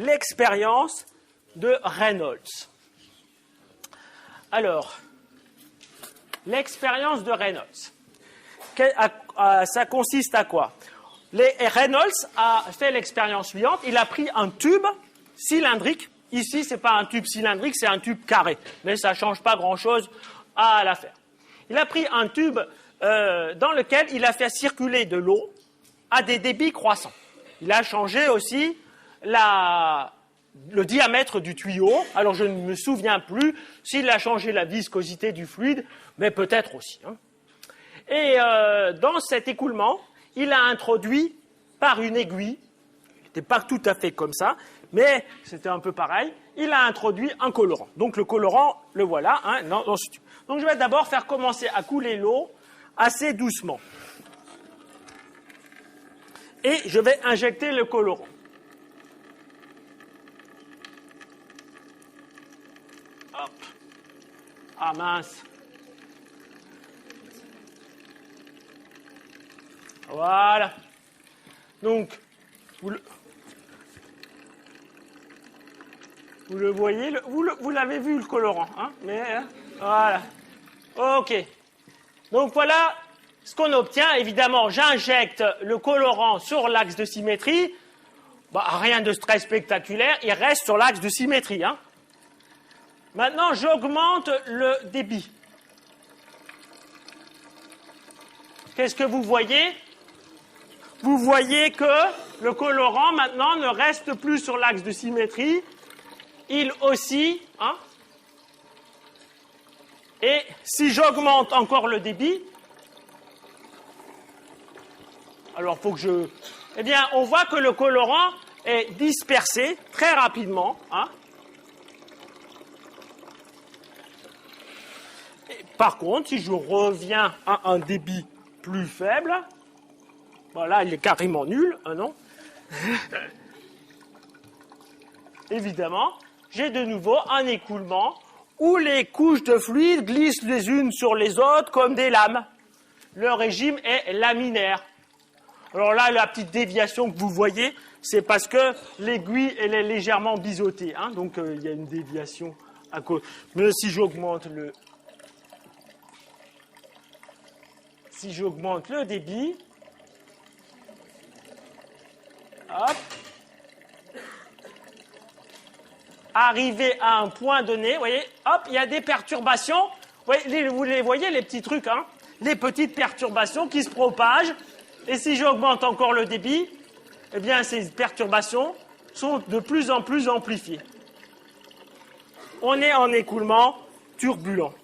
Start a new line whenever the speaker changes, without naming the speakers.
l'expérience de Reynolds. Alors, l'expérience de Reynolds, ça consiste à quoi? Reynolds a fait l'expérience suivante. Il a pris un tube cylindrique. Ici, ce n'est pas un tube cylindrique, c'est un tube carré. Mais ça ne change pas grand-chose à l'affaire. Il a pris un tube dans lequel il a fait circuler de l'eau à des débits croissants. Il a changé aussi le diamètre du tuyau. Alors, je ne me souviens plus s'il a changé la viscosité du fluide, mais peut-être aussi. Et dans cet écoulement, il a introduit par une aiguille, qui n'était pas tout à fait comme ça, mais c'était un peu pareil, il a introduit un colorant. Donc le colorant, le voilà, dans ce tube. Donc je vais d'abord faire commencer à couler l'eau assez doucement. Et je vais injecter le colorant. Hop. Ah mince. Voilà. Donc, vous le voyez, vous l'avez vu le colorant, voilà. Ok. Donc voilà ce qu'on obtient. Évidemment, j'injecte le colorant sur l'axe de symétrie. Rien de très spectaculaire, il reste sur l'axe de symétrie. Maintenant, j'augmente le débit. Qu'est-ce que vous voyez? Vous voyez que le colorant, maintenant, ne reste plus sur l'axe de symétrie. Il oscille. Et si j'augmente encore le débit, alors faut que je... Eh bien, on voit que le colorant est dispersé très rapidement. Et par contre, si je reviens à un débit plus faible, là, il est carrément nul, non? Évidemment, j'ai de nouveau un écoulement où les couches de fluide glissent les unes sur les autres comme des lames. Le régime est laminaire. Alors là, la petite déviation que vous voyez, c'est parce que l'aiguille, elle est légèrement biseautée. Donc, il y a une déviation à cause. Mais si j'augmente le débit, hop, arrivé à un point donné, vous voyez, hop, il y a des perturbations. Vous les voyez, les petits trucs, les petites perturbations qui se propagent. Et si j'augmente encore le débit, eh bien, ces perturbations sont de plus en plus amplifiées. On est en écoulement turbulent.